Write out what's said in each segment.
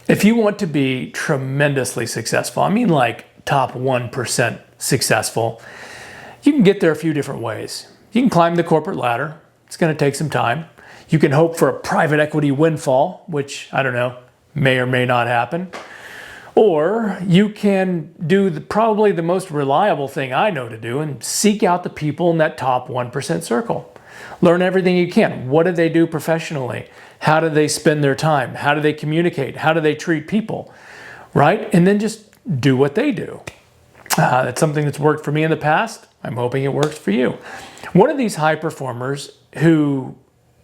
If you want to be tremendously successful, I mean like top 1% successful, you can get there a few different ways. You can climb the corporate ladder. It's going to take some time. You can hope for a private equity windfall, which I don't know, may or may not happen. Or you can do probably the most reliable thing I know to do and seek out the people in that top 1% circle. Learn everything you can. What do they do professionally? How do they spend their time? How do they communicate? How do they treat people? Right? And then just do what they do. That's something that's worked for me in the past. I'm hoping it works for you. One of these high performers who,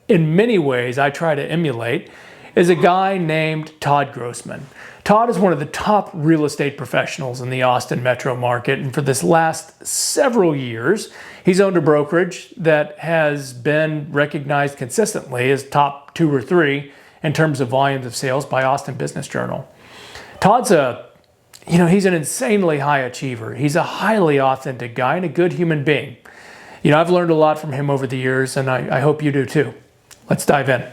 in many ways, I try to emulate is a guy named Todd Grossman. Todd is one of the top real estate professionals in the Austin metro market, and for this last several years, he's owned a brokerage that has been recognized consistently as top 2 or 3 in terms of volumes of sales by Austin Business Journal. Todd's he's an insanely high achiever. He's a highly authentic guy and a good human being. I've learned a lot from him over the years, and I hope you do too. Let's dive in.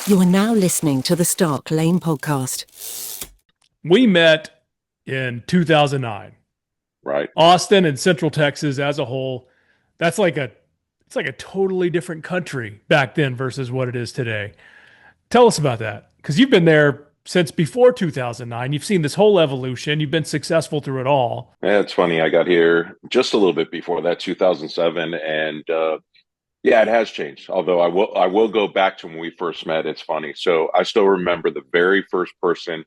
You are now listening to the Stark Lane podcast. We met in 2009. Right. Austin and Central Texas as a whole, it's like a totally different country back then versus what it is today. Tell us about that, because you've been there since before 2009. You've seen this whole evolution. You've been successful through it all. Yeah, it's funny. I got here just a little bit before that, 2007, and yeah, it has changed. Although I will go back to when we first met. It's funny. So I still remember the very first person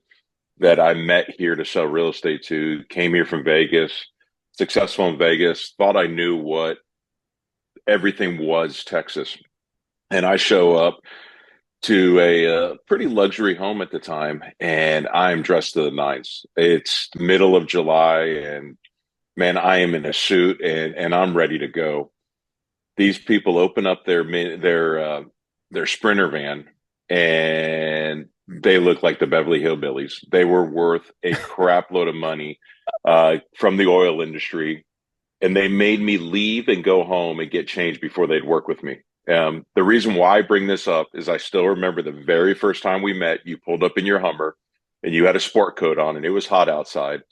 that I met here to sell real estate to. Came here from Vegas, successful in Vegas. Thought I knew what everything was Texas, and I show up to a pretty luxury home at the time, and I'm dressed to the nines. It's middle of July, and man, I am in a suit and I'm ready to go. These people open up their Sprinter van, and they look like the Beverly Hillbillies. They were worth a crap load of money from the oil industry, and they made me leave and go home and get changed before they'd work with me. The reason why I bring this up is I still remember the very first time we met. You pulled up in your Hummer, and you had a sport coat on, and it was hot outside,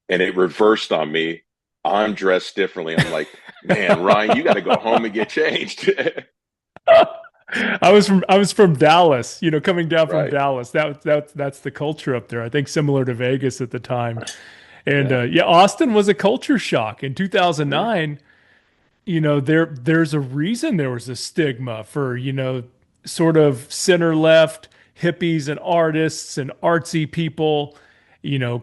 and it reversed on me. I'm dressed differently. I'm like, man, Ryan, you got to go home and get changed. I was from Dallas, coming down from Right. Dallas. That's the culture up there. I think similar to Vegas at the time. And Austin was a culture shock in 2009. There's a reason there was a stigma for, sort of center left hippies and artists and artsy people,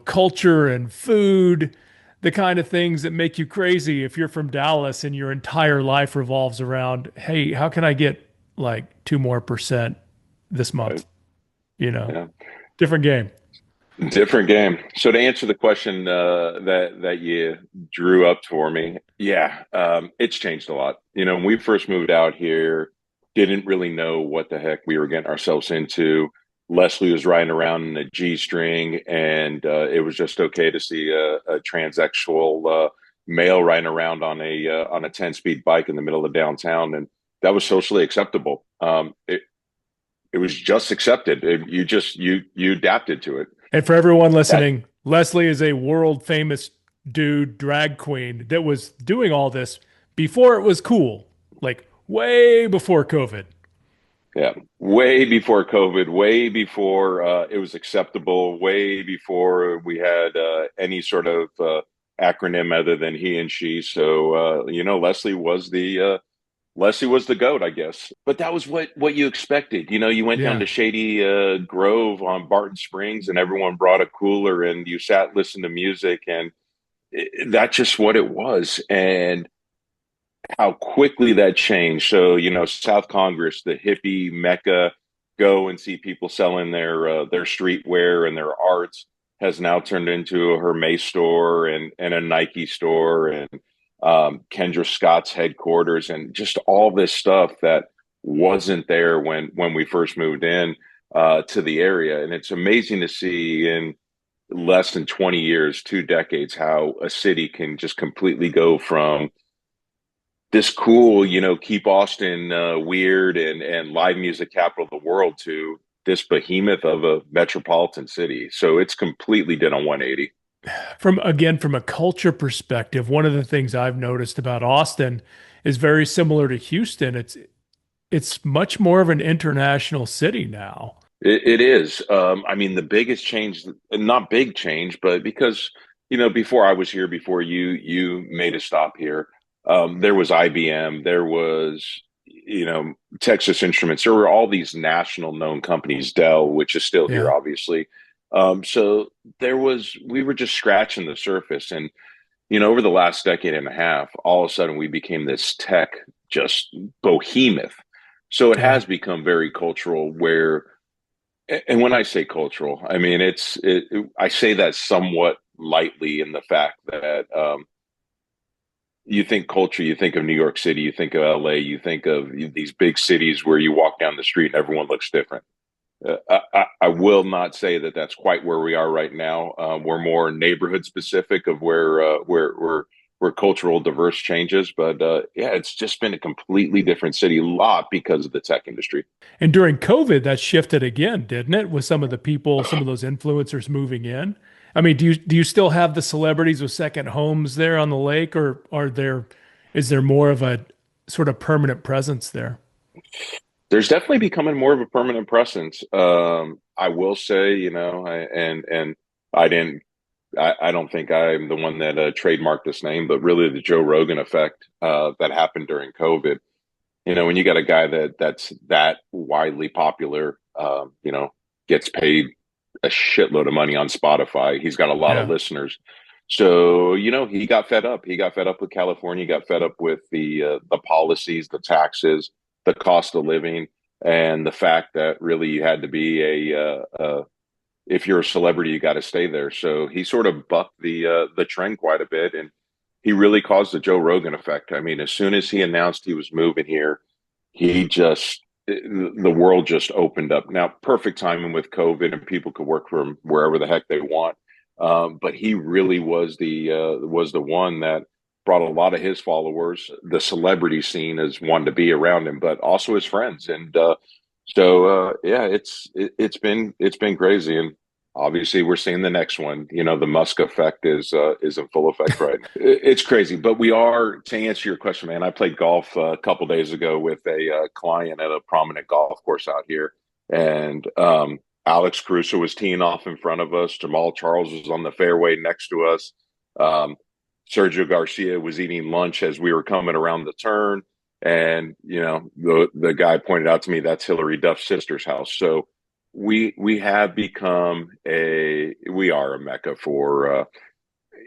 culture and food, the kind of things that make you crazy if you're from Dallas and your entire life revolves around, hey, how can I get like 2% more this month? Yeah. Different game. Different game. So to answer the question that you drew up for me, it's changed a lot. When we first moved out here, didn't really know what the heck we were getting ourselves into. Leslie was riding around in a G-string, and it was just okay to see a transsexual male riding around on a 10-speed bike in the middle of downtown, and that was socially acceptable. It was just accepted. You adapted to it. And for everyone listening, Leslie is a world famous dude, drag queen that was doing all this before it was cool, like way before COVID. Yeah, way before COVID, way before it was acceptable, way before we had any sort of acronym other than he and she. So, Leslie was the GOAT, I guess. But that was what you expected. You went down to Shady Grove on Barton Springs, and everyone brought a cooler, and you sat, listened to music, and that's just what it was. And how quickly that changed. So, South Congress, the hippie mecca, go and see people selling their streetwear and their arts, has now turned into a Hermes store and a Nike store and Kendra Scott's headquarters, and just all this stuff that wasn't there when we first moved in to the area. And it's amazing to see in less than 20 years, 2 decades, how a city can just completely go from this cool, keep Austin weird and live music capital of the world to this behemoth of a metropolitan city. So it's completely did on 180. From a culture perspective, one of the things I've noticed about Austin is very similar to Houston. It's much more of an international city now. It is. I mean, the biggest change, not big change, but because, before I was here, before you made a stop here, there was IBM, there was, Texas Instruments. There were all these national known companies, Dell, which is still here, Yeah. obviously. So we were just scratching the surface. And, over the last decade and a half, all of a sudden we became this tech just behemoth. So it Yeah. has become very cultural where, and when I say cultural, I mean I say that somewhat lightly in the fact that you think culture, you think of New York City, you think of LA, you think of these big cities where you walk down the street and everyone looks different. I will not say that that's quite where we are right now. We're more neighborhood specific of where cultural diverse changes, but yeah, it's just been a completely different city, a lot because of the tech industry. And during COVID, that shifted again, didn't it? With some of the people, some of those influencers moving in. I mean, do you still have the celebrities with second homes there on the lake, or is there more of a sort of permanent presence there? There's definitely becoming more of a permanent presence. I will say, and I didn't, I don't think I'm the one that trademarked this name, but really the Joe Rogan effect that happened during COVID. When you got a guy that's that widely popular, gets paid a shitload of money on Spotify. He's got a lot of Yeah. listeners. So, he got fed up. He got fed up with California, he got fed up with the policies, the taxes, the cost of living, and the fact that really you had to be if you're a celebrity, you got to stay there. So he sort of bucked the trend quite a bit, and he really caused the Joe Rogan effect. I mean, as soon as he announced he was moving here, the world just opened up. Now, perfect timing with COVID, and people could work from wherever the heck they want. But he really was the one that brought a lot of his followers, the celebrity scene, as one to be around him, but also his friends. And yeah, it's been crazy, and obviously we're seeing the next one. The Musk effect is in full effect right now. It's crazy, but we are, to answer your question, man. I played golf a couple days ago with a client at a prominent golf course out here, and Alex Caruso was teeing off in front of us. Jamal Charles was on the fairway next to us. Um, Sergio Garcia was eating lunch as we were coming around the turn. And the guy pointed out to me that's Hillary Duff's sister's house. So we have become we are a mecca for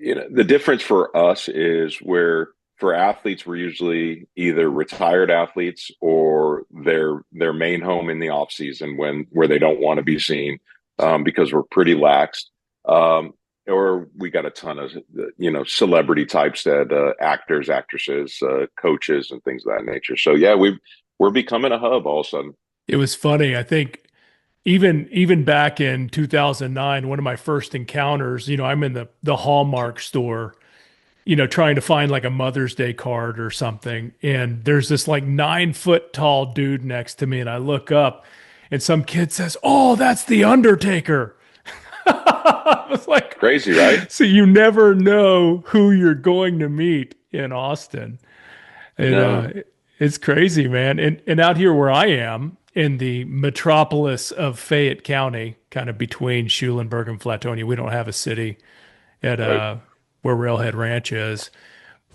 the difference for us is where for athletes we're usually either retired athletes or their main home in the off season where they don't want to be seen because we're pretty laxed. Or we got a ton of celebrity types that actors, actresses, coaches, and things of that nature. So yeah, we're becoming a hub all of a sudden. It was funny. I think even back in 2009, one of my first encounters, I'm in the Hallmark store, trying to find like a Mother's Day card or something. And there's this like 9 foot tall dude next to me. And I look up and some kid says, "Oh, that's the Undertaker." I was like, Crazy, right? so you never know who you're going to meet in Austin. And No, it's crazy, man. And out here where I am in the metropolis of Fayette County, kind of between Schulenburg and Flatonia, we don't have a city at right. where Railhead Ranch is.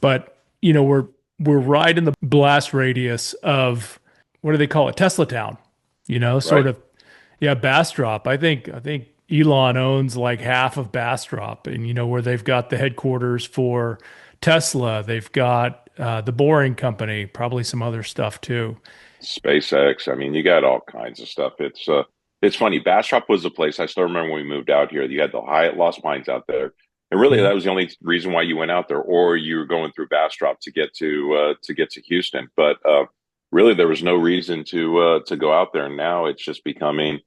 But we're right in the blast radius of, what do they call it? Tesla Town. Sort Right. of, yeah, Bastrop. I think Elon owns like half of Bastrop, and where they've got the headquarters for Tesla. They've got the Boring Company, probably some other stuff too. SpaceX. I mean, you got all kinds of stuff. It's funny. Bastrop was the place I still remember when we moved out here. You had the Hyatt Lost Pines out there, and really Yeah. that was the only reason why you went out there, or you were going through Bastrop to get to Houston. But really, there was no reason to go out there. And now it's becoming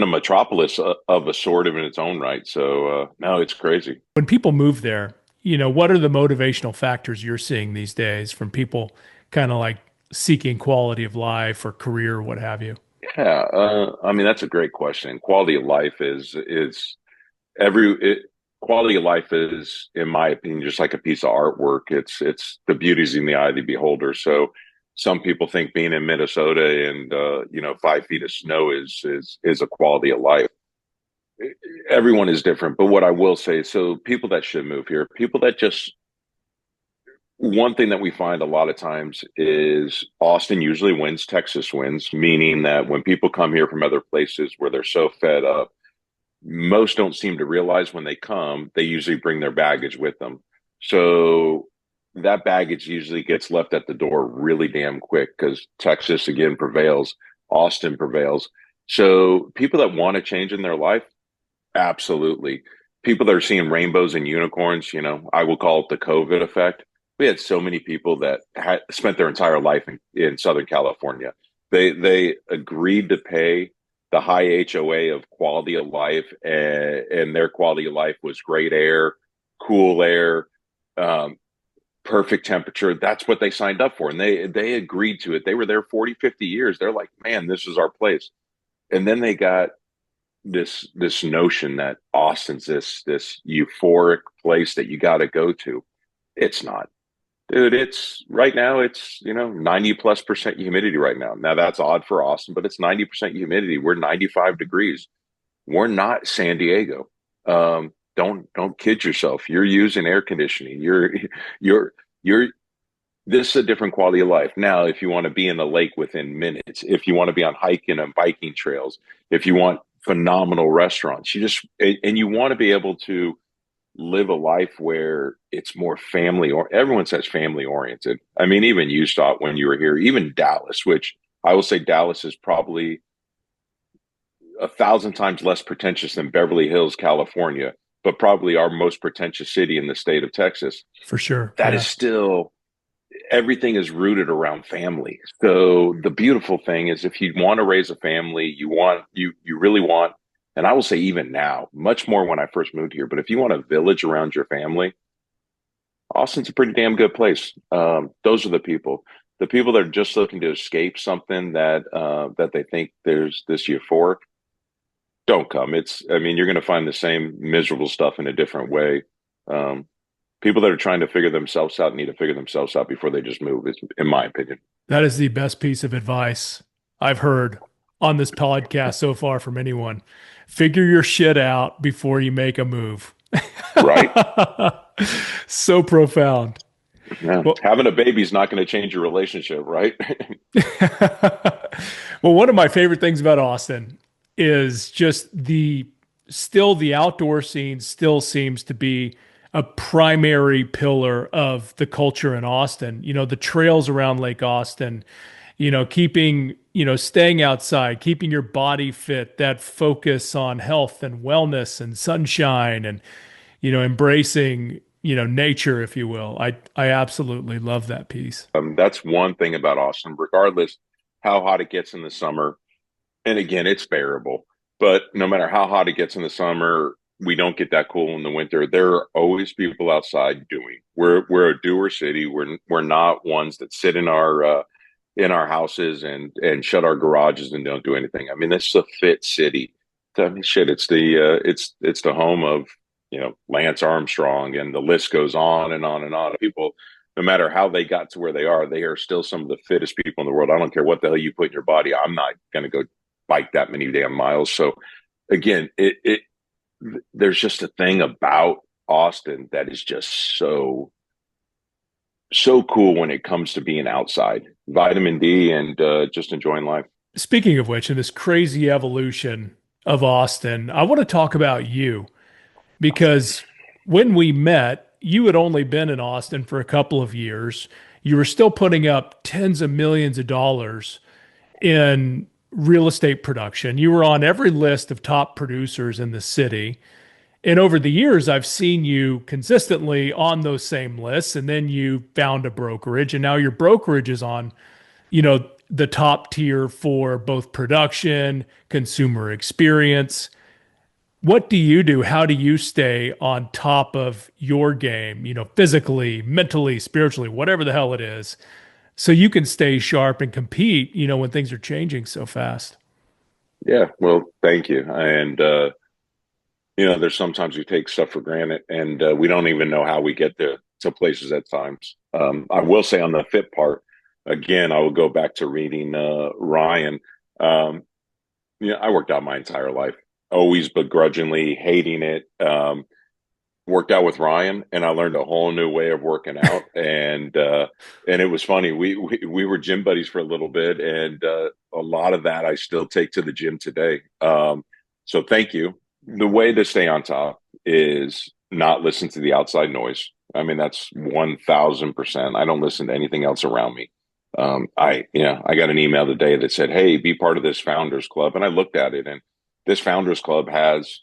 a metropolis of a sort of in its own right. So no, it's crazy. When people move there, what are the motivational factors you're seeing these days from people kind of like seeking quality of life or career, what have you? Yeah, I mean that's a great question. Quality of life is every it, quality of life is, in my opinion, just like a piece of artwork. It's the beauty's in the eye of the beholder. So some people think being in Minnesota and 5 feet of snow is a quality of life. Everyone is different, but what I will say, so people that should move here, people that just one thing that we find a lot of times is Austin usually wins, Texas wins, meaning that when people come here from other places where they're so fed up, most don't seem to realize when they come, they usually bring their baggage with them. So that baggage usually gets left at the door really damn quick because Texas again prevails, Austin prevails. So people that want to change in their life, absolutely. People that are seeing rainbows and unicorns, I will call it the COVID effect. We had so many people that had spent their entire life in Southern California. They agreed to pay the high HOA of quality of life, and their quality of life was great air, cool air, um, perfect temperature. That's what they signed up for, and they agreed to it. They were there 40, 50 years. They're like, man, this is our place. And then they got this notion that Austin's this euphoric place that you got to go to. It's not, dude. It's right now. It's 90+% humidity right now. Now that's odd for Austin, but it's 90% humidity. We're 95 degrees. We're not San Diego. Don't kid yourself. You're using air conditioning. You're this is a different quality of life. Now, if you want to be in the lake within minutes, if you want to be on hiking and biking trails, if you want phenomenal restaurants, and you want to be able to live a life where it's more family, or everyone says family oriented. I mean, even you thought when you were here, even Dallas, which I will say Dallas is probably 1,000 times less pretentious than Beverly Hills, California, but probably our most pretentious city in the state of Texas. For sure. That is Yeah. still everything is rooted around family. So the beautiful thing is if you want to raise a family, you really want, and I will say even now, much more when I first moved here, but if you want a village around your family, Austin's a pretty damn good place. Those are the people. The people that are just looking to escape something that they think there's this euphoric, don't come. I mean, you're going to find the same miserable stuff in a different way. Um, People that are trying to figure themselves out need to figure themselves out before they just move, in my opinion. That is the best piece of advice I've heard on this podcast so far from anyone. Figure your shit out before you make a move. Right? So profound. Yeah. Well, Having a baby is not going to change your relationship, right? well, one of my favorite things about Austin is just the outdoor scene still seems to be a primary pillar of the culture in Austin. The trails around Lake Austin, staying outside, keeping your body fit, that focus on health and wellness and sunshine and, embracing, nature, if you will. I absolutely love that piece. That's one thing about Austin, regardless how hot it gets in the summer. And again, it's bearable. But no matter how hot it gets in the summer, we don't get that cool in the winter. There are always people outside doing. We're a doer city. We're not ones that sit in our houses and shut our garages and don't do anything. I mean, it's a fit city. I mean, shit, it's the home of Lance Armstrong, and the list goes on and on and on. People, no matter how they got to where they are still some of the fittest people in the world. I don't care what the hell you put in your body. I'm not going to go bike that many damn miles. So again, it there's just a thing about Austin that is just so cool when it comes to being outside, vitamin D, and just enjoying life. Speaking of which, in this crazy evolution of Austin, I want to talk about you because when we met, you had only been in Austin for a couple of years. You were still putting up tens of millions of dollars in real estate production. You were on every list of top producers in the city. And over the years, I've seen you consistently on those same lists. And then you found a brokerage, and now your brokerage is on, the top tier for both production, consumer experience. What do you do? How do you stay on top of your game, physically, mentally, spiritually, whatever the hell it is, so you can stay sharp and compete, when things are changing so fast? Yeah, well, thank you. And there's sometimes we take stuff for granted, and we don't even know how we get to places at times. I will say on the fit part, again, I will go back to reading Ryan. Um, I worked out my entire life, always begrudgingly hating it. Worked out with Ryan, and I learned a whole new way of working out, and it was funny. We were gym buddies for a little bit, and a lot of that I still take to the gym today. So thank you. The way to stay on top is not listen to the outside noise. I mean, that's 1,000%. I don't listen to anything else around me. I got an email today that said, "Hey, be part of this founders club," and I looked at it, and this founders club has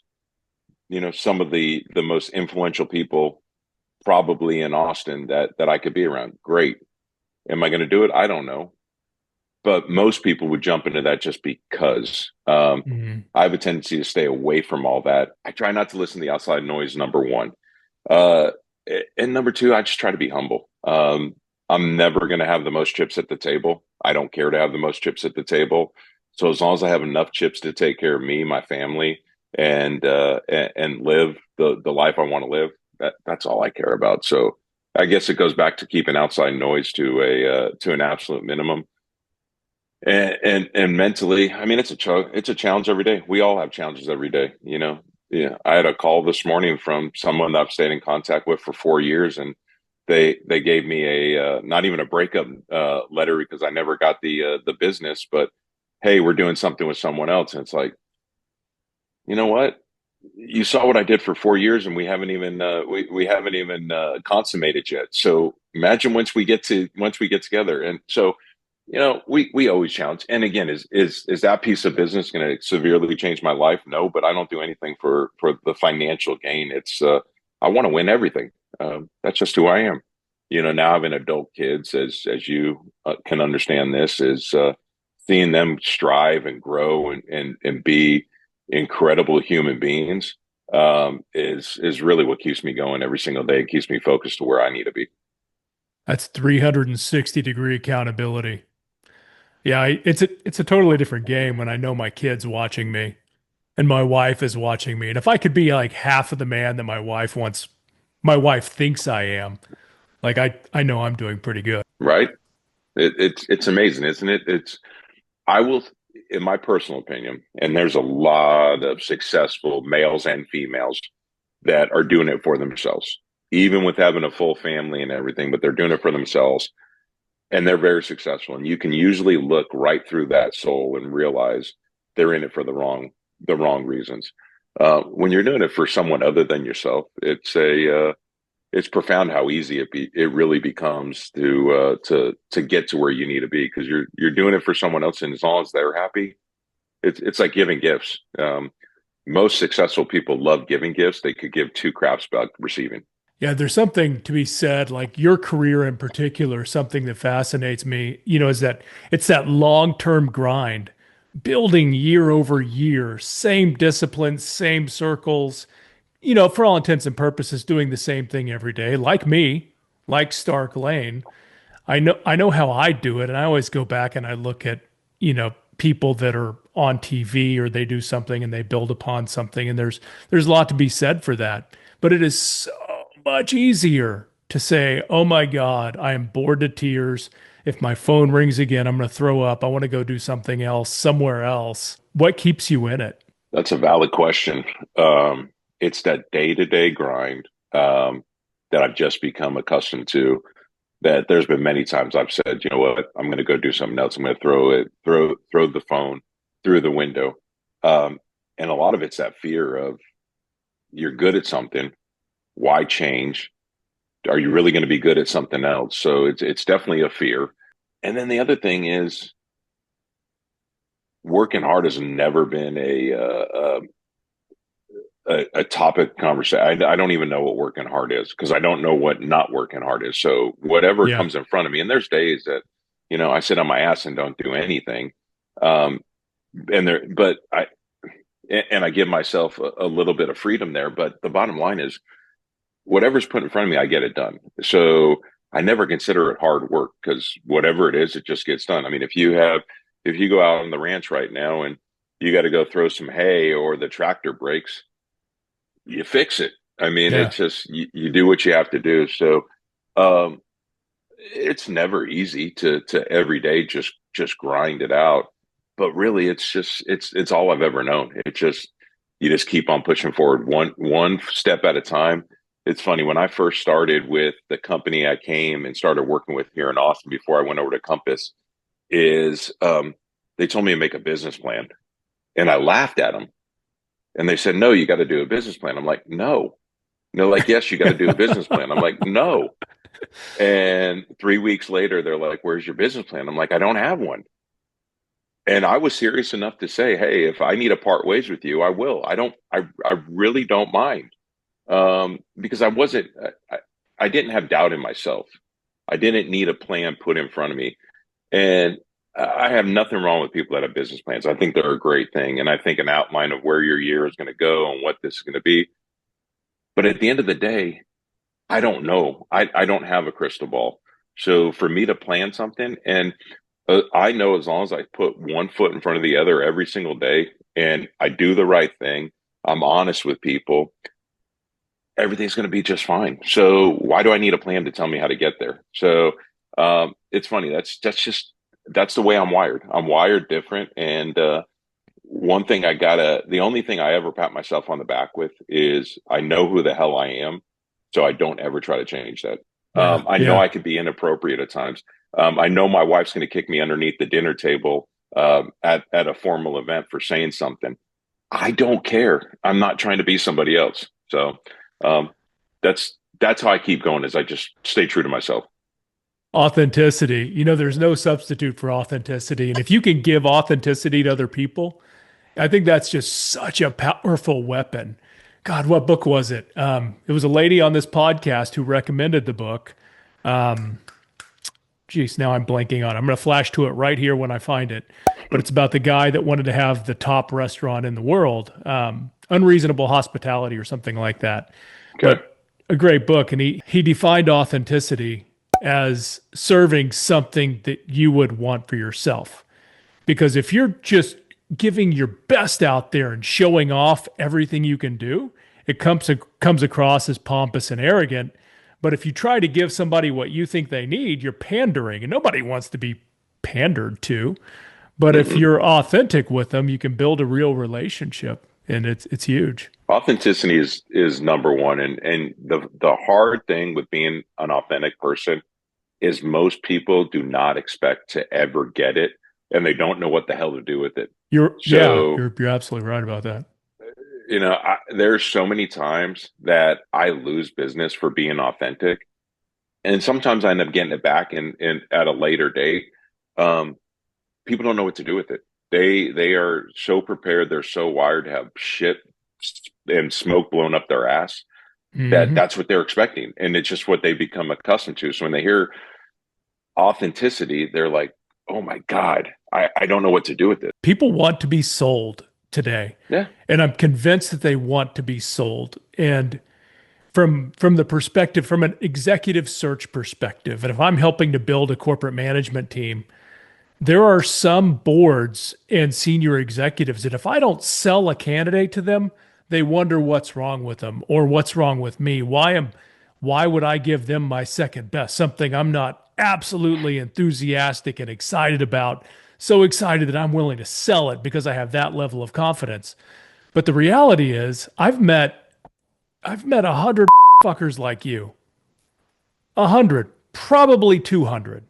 some of the most influential people probably in Austin that I could be around. Great. Am I going to do it? I don't know. But most people would jump into that just because. Mhm. I have a tendency to stay away from all that. I try not to listen to the outside noise, number one. Uh, and number two, I just try to be humble. I'm never going to have the most chips at the table. I don't care to have the most chips at the table. So as long as I have enough chips to take care of me, my family, and live the life I want to live, that's all I care about. So I guess it goes back to keeping outside noise to an absolute minimum. And mentally, I mean, it's a challenge every day. We all have challenges every day, you know. Yeah, I had a call this morning from someone that I've stayed in contact with for 4 years, and they gave me a not even a breakup letter because I never got the business, but hey, we're doing something with someone else, and it's like, you know what? You saw what I did for 4 years, and we haven't even consummated yet. So imagine once we get together, and so we always challenge. And again, is that piece of business going to severely change my life? No, but I don't do anything for the financial gain. It's I want to win everything. That's just who I am. Now having adult kids, as you can understand, this is seeing them strive and grow and be incredible human beings is really what keeps me going every single day and keeps me focused to where I need to be. That's 360-degree accountability. Yeah, it's a totally different game when I know my kid's watching me and my wife is watching me. And if I could be like half of the man that my wife thinks I am, like I know I'm doing pretty good. Right? It's amazing, isn't it? I will, in my personal opinion, and there's a lot of successful males and females that are doing it for themselves, even with having a full family and everything, but they're doing it for themselves and they're very successful. And you can usually look right through that soul and realize they're in it for the wrong reasons. When you're doing it for someone other than yourself, it's profound how easy it really becomes to get to where you need to be because you're doing it for someone else, and as long as they're happy, it's like giving gifts. Most successful people love giving gifts. They could give two craps about receiving. Yeah, there's something to be said, like your career in particular, something that fascinates me, is that it's that long-term grind, building year over year, same discipline, same circles, for all intents and purposes, doing the same thing every day, like me, like Stark Lane. I know how I do it, and I always go back and I look at, people that are on TV or they do something and they build upon something, and there's a lot to be said for that. But it is so much easier to say, "Oh my God, I am bored to tears. If my phone rings again, I'm going to throw up. I want to go do something else somewhere else." What keeps you in it? That's a valid question. It's that day to day grind that I've just become accustomed to. That there's been many times I've said, you know what, I'm going to go do something else. I'm going to throw the phone through the window. And a lot of it's that fear of you're good at something. Why change? Are you really going to be good at something else? So it's definitely a fear. And then the other thing is working hard has never been a topic conversation. I don't even know what working hard is because I don't know what not working hard is. So whatever Yeah. comes in front of me, and there's days that, I sit on my ass and don't do anything. Um, but and I give myself a little bit of freedom there. But the bottom line is, whatever's put in front of me, I get it done. So I never consider it hard work because whatever it is, it just gets done. I mean, if you go out on the ranch right now and you got to go throw some hay or the tractor breaks, you fix it. I mean, Yeah. it's just you do what you have to do. So um, it's never easy to every day just grind it out. But really, it's all I've ever known. It just you just keep on pushing forward one step at a time. It's funny when I first started with the company I came and started working with here in Austin before I went over to Compass is they told me to make a business plan and I laughed at them and they said, no, you got to do a business plan. I'm like, no. And they're like, yes, you got to do a business plan. I'm like, no. And 3 weeks later, they're like, where's your business plan? I'm like, I don't have one. And I was serious enough to say, hey, if I need to part ways with you, I will. I really don't mind. Because I wasn't, I didn't have doubt in myself. I didn't need a plan put in front of me. And I have nothing wrong with people that have business plans. I think they're a great thing. And I think an outline of where your year is going to go and what this is going to be. But at the end of the day, I don't know. I don't have a crystal ball. So for me to plan something, and I know as long as I put one foot in front of the other every single day and I do the right thing, I'm honest with people, everything's going to be just fine. So why do I need a plan to tell me how to get there? So it's funny. That's the way I'm wired. I'm wired different. And one thing the only thing I ever pat myself on the back with is I know who the hell I am. So I don't ever try to change that. Yeah. I know Yeah. I could be inappropriate at times. I know my wife's going to kick me underneath the dinner table at a formal event for saying something. I don't care. I'm not trying to be somebody else. So um, that's how I keep going. Is I just stay true to myself. Authenticity. There's no substitute for authenticity. And if you can give authenticity to other people, I think that's just such a powerful weapon. God, what book was it? It was a lady on this podcast who recommended the book. Geez, now I'm blanking on it. I'm going to flash to it right here when I find it. But it's about the guy that wanted to have the top restaurant in the world, Unreasonable Hospitality or something like that. Okay. But a great book. And he defined authenticity as serving something that you would want for yourself. Because if you're just giving your best out there and showing off everything you can do, it comes across as pompous and arrogant. But if you try to give somebody what you think they need, you're pandering, and nobody wants to be pandered to. But if Mm-mm. you're authentic with them, you can build a real relationship, and it's huge. Authenticity is number one, and the hard thing with being an authentic person is most people do not expect to ever get it, and they don't know what the hell to do with it. Yeah, So you're absolutely right about that. there's so many times that I lose business for being authentic, and sometimes I end up getting it back in at a later date. Um, People don't know what to do with it. They are so prepared, they're so wired to have shit and smoke blown up their ass that Hmm. that's what they're expecting, and it's just what they become accustomed to. So when they hear authenticity, they're like, "Oh my god, I don't know what to do with it." People want to be sold today, Yeah, and I'm convinced that they want to be sold. And from the perspective, from an executive search perspective, and if I'm helping to build a corporate management team, there are some boards and senior executives that if I don't sell a candidate to them, they wonder what's wrong with them or what's wrong with me. Why would I give them my second best? Something I'm not absolutely enthusiastic and excited about. So excited that I'm willing to sell it because I have that level of confidence. But the reality is, I've met 100 fuckers like you. 100, probably 200.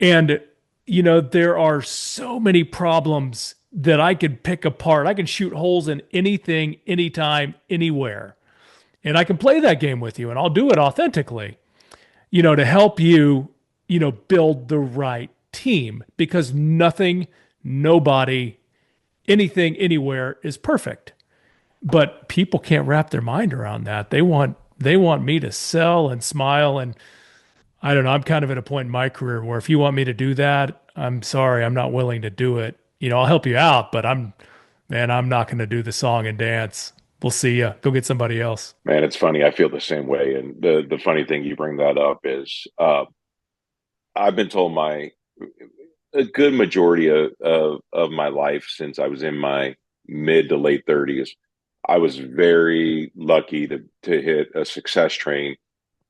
And, there are so many problems that I could pick apart. I can shoot holes in anything, anytime, anywhere. And I can play that game with you and I'll do it authentically, to help you, build the right team because nothing, nobody, anything, anywhere is perfect. But people can't wrap their mind around that. They want me to sell and smile, and I don't know. I'm kind of at a point in my career where if you want me to do that, I'm sorry, I'm not willing to do it. I'll help you out, but Man, I'm not going to do the song and dance. We'll see ya. Go get somebody else. Man, it's funny. I feel the same way. And the funny thing you bring that up is I've been told my a good majority of my life since I was in my mid to late 30s, I was very lucky to hit a success train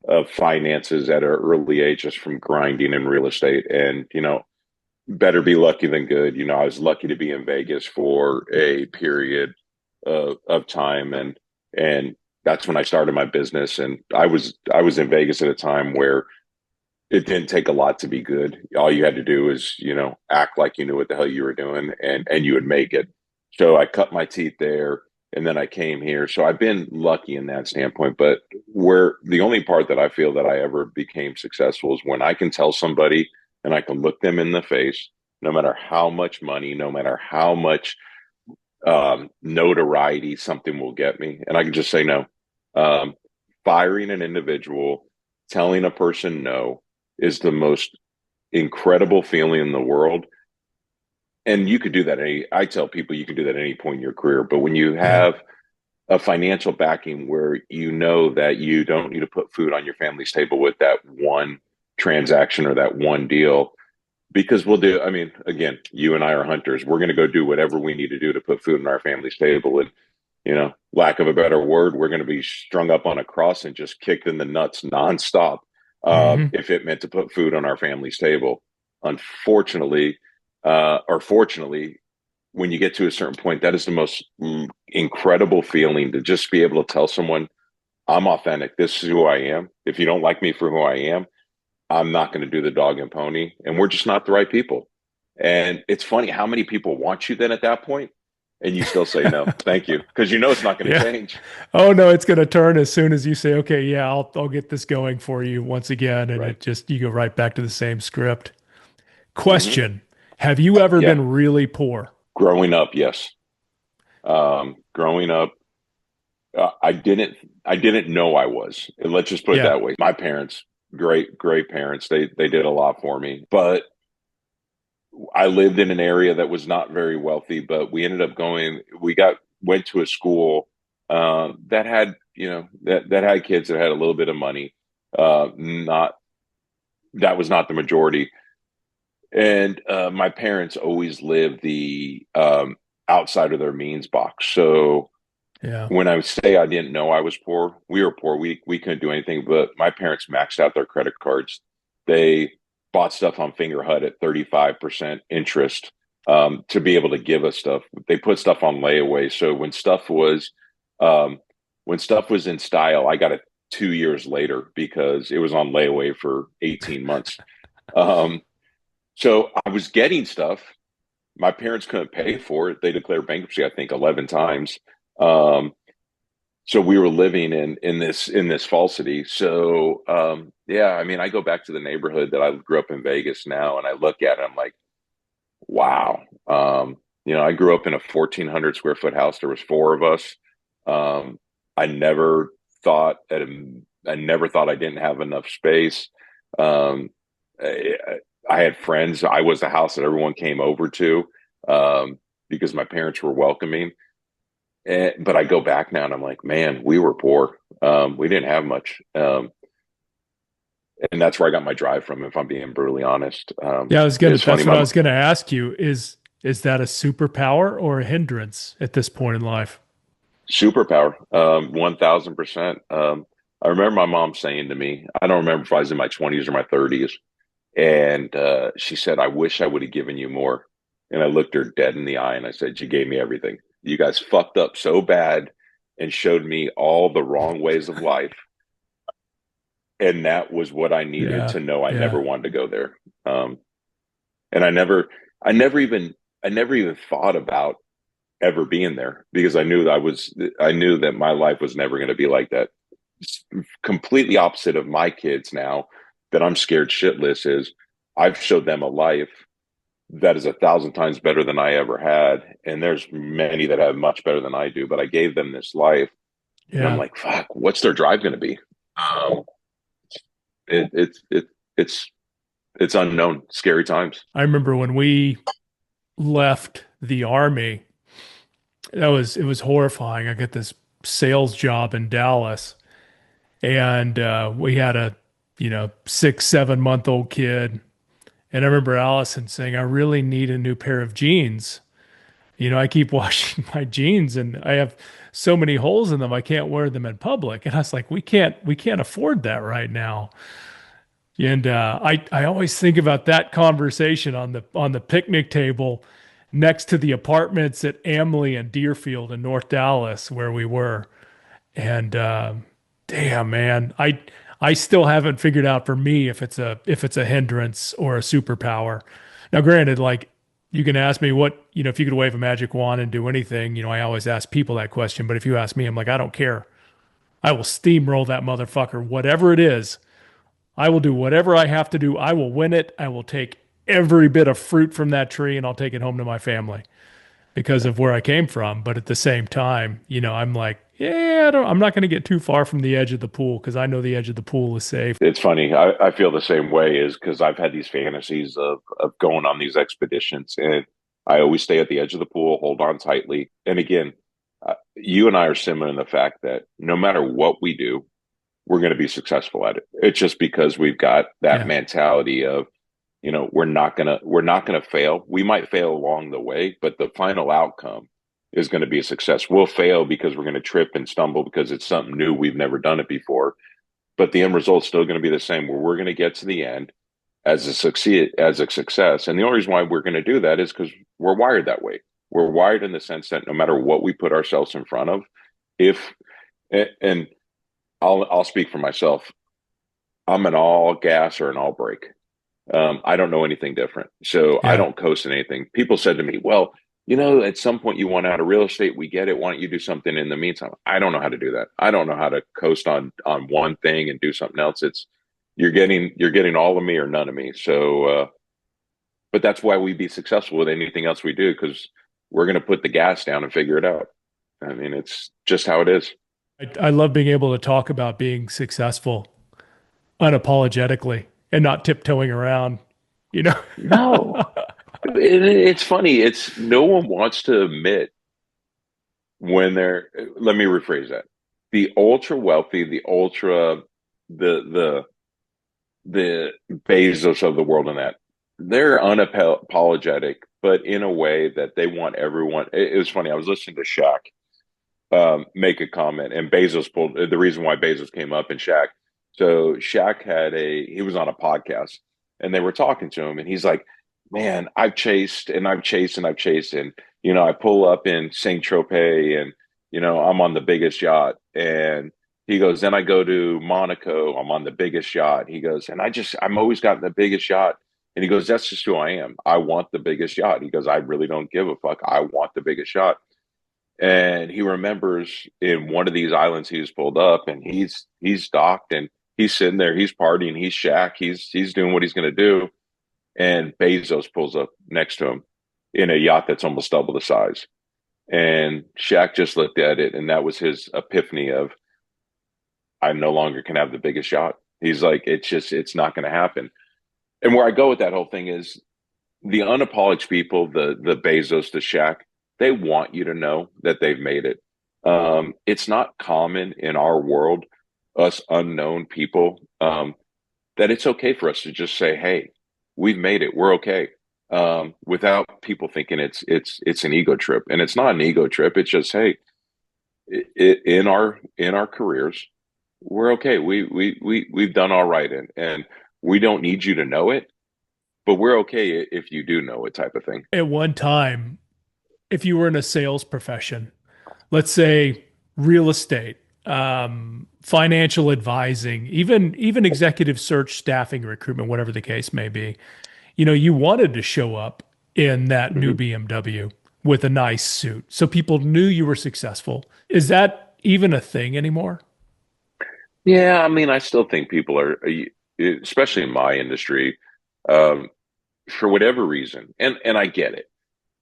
of finances at an early age just from grinding in real estate. And, better be lucky than good. I was lucky to be in Vegas for a period of time, and that's when I started my business. And I was in Vegas at a time where it didn't take a lot to be good. All you had to do is, act like you knew what the hell you were doing, and you would make it. So I cut my teeth there, and then I came here. So I've been lucky in that standpoint. But where the only part that I feel that I ever became successful is when I can tell somebody and I can look them in the face, no matter how much money, no matter how much notoriety something will get me, and I can just say no. Um, Firing an individual, telling a person no, is the most incredible feeling in the world. And you could do that I tell people you can do that at any point in your career. But when you Yeah. have a financial backing where you know that you don't need to put food on your family's table with that one transaction or that one deal, because I mean, again, you and I are hunters. We're going to go do whatever we need to do to put food on our family's table. And, lack of a better word, we're going to be strung up on a cross and just kicked in the nuts nonstop Hmm. if it meant to put food on our family's table. Unfortunately, or fortunately, when you get to a certain point, that is the most incredible feeling to just be able to tell someone, I'm authentic. This is who I am. If you don't like me for who I am, I'm not going to do the dog and pony. And we're just not the right people. And it's funny how many people want you then at that point, and you still say no, thank you, because it's not going to Yeah. change. Oh no, it's going to turn as soon as you say, "Okay, yeah, I'll get this going for you once again," and Right. it just you go right back to the same script. Hmm. Question: have you ever Yeah. been really poor? Growing up, yes. Growing up, I didn't know I was. And let's just put it Yeah. that way. My parents, great parents. They did a lot for me, but I lived in an area that was not very wealthy. But we ended up went to a school that had that had kids that had a little bit of money. Not That was not the majority. And my parents always lived the outside of their means box. So Yeah. when I say I didn't know I was poor, we were poor. We couldn't do anything. But my parents maxed out their credit cards. They bought stuff on Finger Hut at 35% interest to be able to give us stuff. They put stuff on layaway. So um, when stuff was in style, I got it 2 years later because it was on layaway for 18 months. Um, so I was getting stuff. My parents couldn't pay for it. They declared bankruptcy, I think, 11 times. Um, so we were living in this falsity. So yeah, I mean, I go back to the neighborhood that I grew up in Vegas now, and I look at it, I'm like, wow. I grew up in a 1,400 square foot house. There was four of us. Um, I never thought that I never thought I didn't have enough space. Um, I, I had friends. I was the house that everyone came over to because my parents were welcoming. But I go back now and I'm like, man, we were poor. We didn't have much. And that's where I got my drive from, if I'm being brutally honest. Yeah, It's funny. that's what I was gonna ask you. Is that a superpower or a hindrance at this point in life? Superpower, 1,000%. I remember my mom saying to me, I don't remember if I was in my 20s or my 30s, and she said, I wish I would have given you more. And I looked her dead in the eye and I said, you gave me everything. You guys fucked up so bad and showed me all the wrong ways of life. And that was what I needed Yeah. to know I never Yeah. wanted to go there. Um, and I never even, I never even thought about ever being there because I knew that my life was never going to be like that. It's completely opposite of my kids now that I'm scared shitless is I've showed them a life that is 1,000 times better than I ever had. And there's many that have much better than I do, but I gave them this life and I'm Yeah. like, fuck, what's their drive going to be? Um, it, it, it, it's, it's unknown, scary times. I remember when we left the army, it was horrifying. I got this sales job in Dallas, and we had a 6, 7 month old kid, and I remember Allison saying, "I really need a new pair of jeans. I keep washing my jeans, and I have so many holes in them. I can't wear them in public." And I was like, "We can't afford that right now." And I always think about that conversation on the picnic table next to the apartments at Amley and Deerfield in North Dallas where we were. And damn, man, I still haven't figured out for me if it's a hindrance or a superpower. Now, granted, like you can ask me if you could wave a magic wand and do anything. I always ask people that question. But if you ask me, I'm like, I don't care. I will steamroll that motherfucker, whatever it is. I will do whatever I have to do. I will win it. I will take every bit of fruit from that tree and I'll take it home to my family because of where I came from. But at the same time, I'm like, yeah, I'm not going to get too far from the edge of the pool because I know the edge of the pool is safe. It's funny. I feel the same way is because I've had these fantasies of going on these expeditions, and I always stay at the edge of the pool, hold on tightly. And again, you and I are similar in the fact that no matter what we do, we're going to be successful at it. It's just because we've got that Yeah. mentality of, we're not gonna fail. We might fail along the way, but the final outcome is going to be a success. We'll fail because we're going to trip and stumble because it's something new. We've never done it before, but the end result's still going to be the same, where we're going to get to the end as a success. And the only reason why we're going to do that is because we're wired that way. We're wired in the sense that no matter what we put ourselves in front of, if and I'll speak for myself. I'm an all gas or an all brake. I don't know anything different. So I Yeah. don't coast in anything. People said to me, well, at some point you want out of real estate. We get it. Why don't you do something in the meantime? I don't know how to do that. I don't know how to coast on one thing and do something else. It's you're getting all of me or none of me. So, but that's why we be successful with anything else we do, because we're going to put the gas down and figure it out. I mean, it's just how it is. I love being able to talk about being successful unapologetically and not tiptoeing around, you know? No, it's funny. It's no one wants to admit when they're, let me rephrase that. The ultra wealthy, the the Bezos of the world and that, they're unapologetic, but in a way that they want everyone. It was funny. I was listening to Shaq make a comment, and Bezos pulled the reason why Bezos came up in Shaq. So Shaq he was on a podcast, and they were talking to him, and he's like, "Man, I've chased and I've chased and I've chased, and I pull up in Saint Tropez, and I'm on the biggest yacht." And he goes, "Then I go to Monaco, I'm on the biggest yacht." He goes, "And I'm always got the biggest yacht." And he goes, "That's just who I am. I want the biggest yacht." He goes, "I really don't give a fuck. I want the biggest yacht." And he remembers in one of these islands he was pulled up, and he's docked, and he's sitting there, he's partying, he's Shaq, he's doing what he's going to do, and Bezos pulls up next to him in a yacht that's almost double the size. And Shaq just looked at it, and that was his epiphany of, I no longer can have the biggest yacht. He's like, it's not going to happen. And where I go with that whole thing is the unapologetic people, the Bezos, the Shaq, they want you to know that they've made it. It's not common in our world, us unknown people, that it's okay for us to just say, "Hey, we've made it. We're okay," without people thinking it's an ego trip. And it's not an ego trip. It's just, hey, in our careers, we're okay. We've done all right, and we don't need you to know it, but we're okay if you do know it, type of thing. At one time, if you were in a sales profession, let's say real estate, financial advising, even executive search, staffing, recruitment, whatever the case may be, you wanted to show up in that new Mhm. BMW with a nice suit so people knew you were successful. Is that even a thing anymore? Yeah, I mean, I still think people are, especially in my industry, um, for whatever reason, and I get it.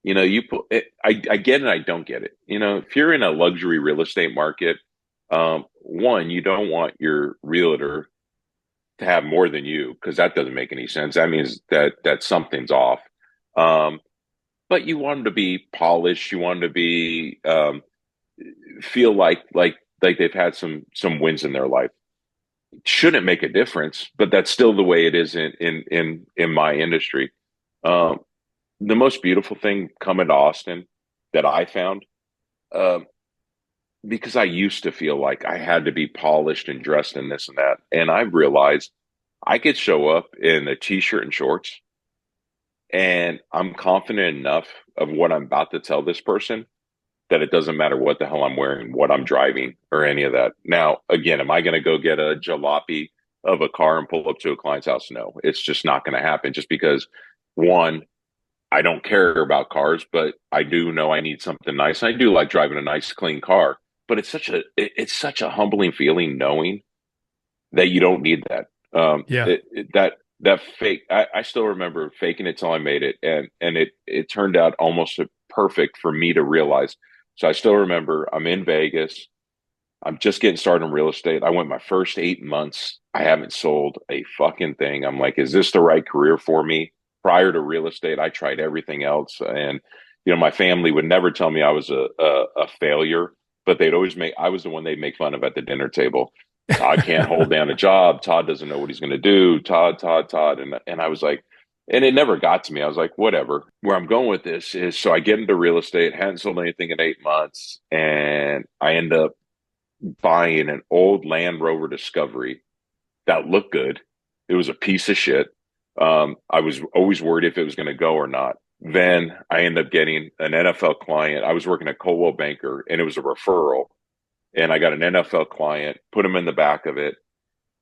You put it, I get it. I don't get it. If you're in a luxury real estate market, one, you don't want your realtor to have more than you, because that doesn't make any sense. That means that something's off. Um, but you want them to be polished. You want them to be feel like they've had some wins in their life. Shouldn't make a difference, but that's still the way it is in my industry. Um, the most beautiful thing coming to Austin that I found, um, because I used to feel like I had to be polished and dressed in this and that, and I realized I could show up in a t-shirt and shorts, and I'm confident enough of what I'm about to tell this person that it doesn't matter what the hell I'm wearing, what I'm driving, or any of that. Now, again, am I going to go get a jalopy of a car and pull up to a client's house? No, it's just not going to happen just because, one, I don't care about cars, but I do know I need something nice. I do like driving a nice, clean car, but it's such a humbling feeling knowing that you don't need that. Yeah. That fake. I still remember faking it till I made it, and it turned out almost perfect for me to realize. So I still remember I'm in Vegas. I'm just getting started in real estate. I went my first 8 months. I haven't sold a fucking thing. I'm like, is this the right career for me? Prior to real estate, I tried everything else, and my family would never tell me I was a failure, but they'd always make. I was the one they'd make fun of at the dinner table. Todd can't hold down a job. Todd doesn't know what he's going to do. Todd, and I was like, and it never got to me. I was like, whatever. Where I'm going with this is, so I get into real estate, hadn't sold anything in 8 months, and I end up buying an old Land Rover Discovery that looked good. It was a piece of shit. I was always worried if it was going to go or not. Then I ended up getting an NFL client. I was working at Coldwell Banker, and it was a referral. And I got an NFL client, put him in the back of it,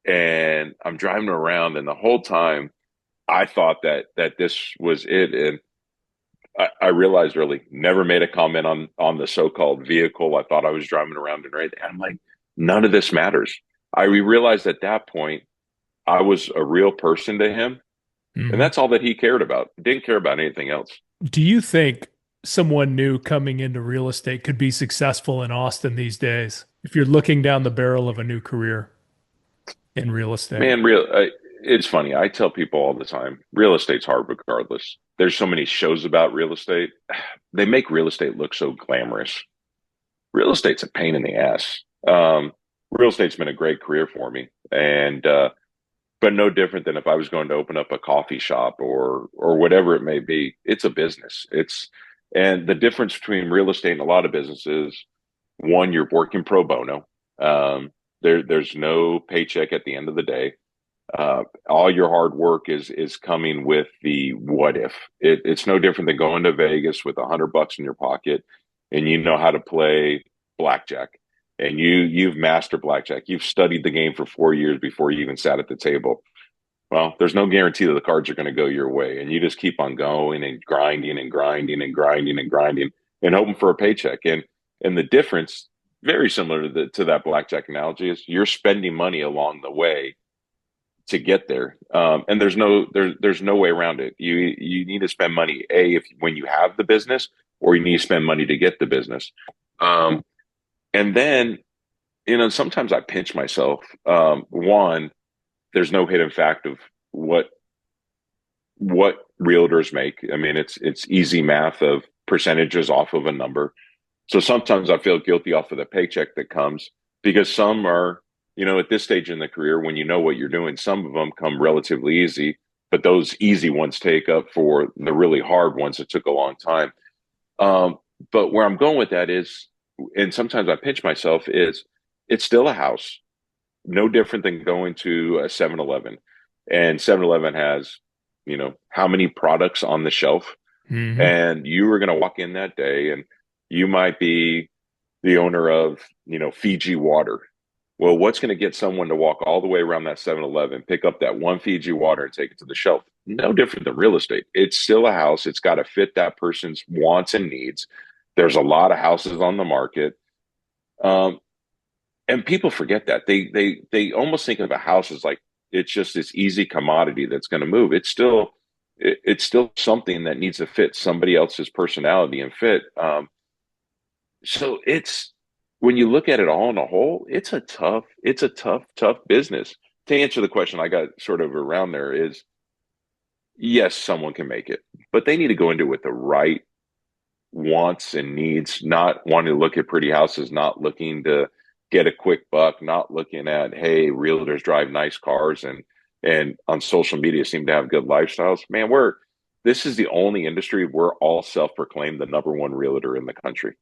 and I'm driving around. And the whole time, I thought that this was it. And I realized really never made a comment on the so-called vehicle. I thought I was driving around and right. And I'm like, none of this matters. I realized at that point I was a real person to him, and Hmm. that's all that he cared about. Didn't care about anything else. Do you think someone new coming into real estate could be successful in Austin these days if you're looking down the barrel of a new career in real estate? Man, it's funny. I tell people all the time, real estate's hard regardless. There's so many shows about real estate. They make real estate look so glamorous. Real estate's a pain in the ass. Real estate's been a great career for me, and but no different than if I was going to open up a coffee shop or whatever it may be. It's a business. And the difference between real estate and a lot of businesses, one, you're working pro bono. There's no paycheck at the end of the day. All your hard work is coming with the what if. It's no different than going to Vegas with $100 in your pocket, and you know how to play blackjack, and you've mastered blackjack. You've studied the game for 4 years before you even sat at the table. Well, there's no guarantee that the cards are going to go your way, and you just keep on going and grinding and grinding and grinding and grinding and hoping for a paycheck. And the difference, very similar to that blackjack analogy, is you're spending money along the way to get there. And there's no way around it. You need to spend money if when you have the business, or you need to spend money to get the business. Um, and then sometimes I pinch myself. One, there's no hidden fact of what realtors make. I mean, it's easy math of percentages off of a number. So sometimes I feel guilty off of the paycheck that comes, because some are, at this stage in the career, when you know what you're doing, some of them come relatively easy, but those easy ones take up for the really hard ones that took a long time. Um, but where I'm going with that is, and sometimes I pinch myself, is it's still a house, no different than going to a 7-Eleven. And 7-Eleven has, how many products on the shelf. Hmm. And you were going to walk in that day, and you might be the owner of, Fiji water. Well, what's going to get someone to walk all the way around that 7-Eleven, pick up that one Fiji water and take it to the shelf? No different than real estate. It's still a house. It's got to fit that person's wants and needs. There's a lot of houses on the market. Um, and people forget that. They almost think of a house as like it's just this easy commodity that's going to move. It's still something that needs to fit somebody else's personality and fit. So it's, when you look at it all in a whole, it's a tough business. To answer the question I got sort of around there is, yes, someone can make it, but they need to go into it with the right wants and needs, not wanting to look at pretty houses, not looking to get a quick buck, not looking at, hey, realtors drive nice cars and on social media seem to have good lifestyles. Man, this is the only industry we're all self-proclaimed the number one realtor in the country.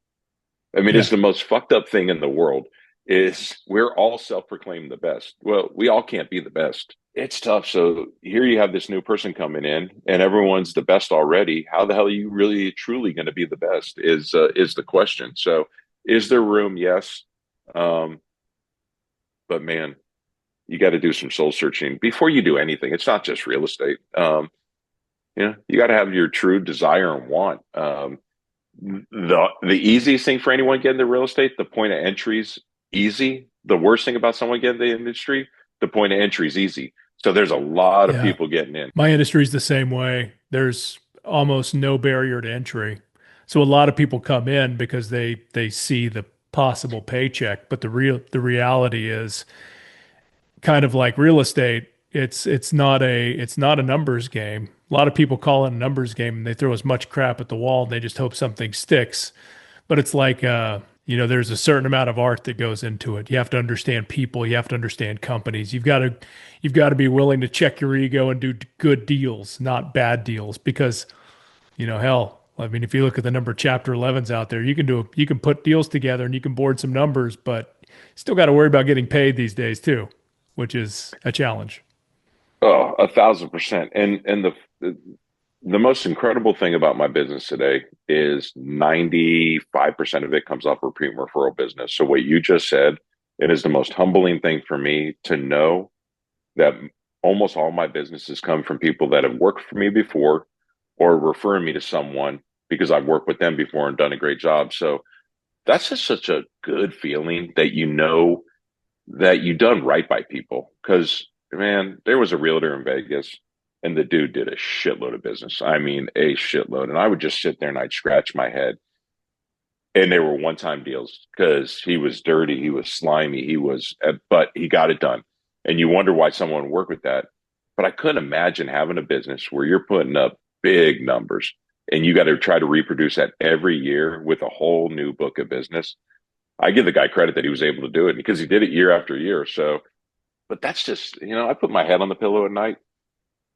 I mean, it's Yeah. the most fucked up thing in the world is we're all self-proclaimed the best. Well, we all can't be the best. It's tough. So here you have this new person coming in and everyone's the best already. How the hell are you really truly going to be the best is the question. So is there room? Yes. Um, but man, you got to do some soul searching before you do anything. It's not just real estate. You got to have your true desire and want. The easiest thing for anyone getting into real estate, the point of entry is easy. The worst thing about someone getting into the industry, the point of entry is easy. So there's a lot of Yeah. people getting in. My industry's the same way. There's almost no barrier to entry. So a lot of people come in because they see the possible paycheck, but the reality is kind of like real estate. It's not a numbers game. A lot of people call it a numbers game and they throw as much crap at the wall and they just hope something sticks. But it's like there's a certain amount of art that goes into it. You have to understand people, you have to understand companies. You've got to be willing to check your ego and do good deals, not bad deals. Because, hell, I mean, if you look at the number of Chapter 11s out there, you can put deals together and you can board some numbers, but still got to worry about getting paid these days too, which is a challenge. Oh, 1,000%. And the most incredible thing about my business today is 95% of it comes off repeat referral business. So what you just said, it is the most humbling thing for me to know that almost all my businesses come from people that have worked for me before or referring me to someone because I've worked with them before and done a great job. So that's just such a good feeling that you know that you done right by people. Because, man, there was a realtor in Vegas and the dude did a shitload of business. I mean, a shitload. And I would just sit there and I'd scratch my head. And they were one time deals because he was dirty, he was slimy, but he got it done. And you wonder why someone would work with that. But I couldn't imagine having a business where you're putting up big numbers and you got to try to reproduce that every year with a whole new book of business. I give the guy credit that he was able to do it because he did it year after year. So, but that's just, I put my head on the pillow at night.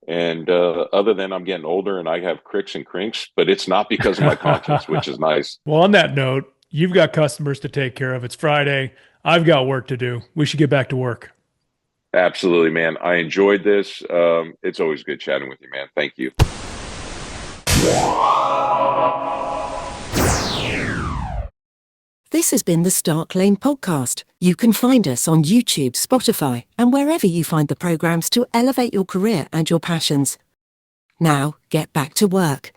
And other than I'm getting older and I have cricks and crinks, but it's not because of my conscience, which is nice. Well, on that note, you've got customers to take care of. It's Friday. I've got work to do. We should get back to work. Absolutely, man. I enjoyed this. It's always good chatting with you, man. Thank you. This has been the Stark Lane podcast. You can find us on YouTube, Spotify, and wherever you find the programs to elevate your career and your passions. Now, get back to work.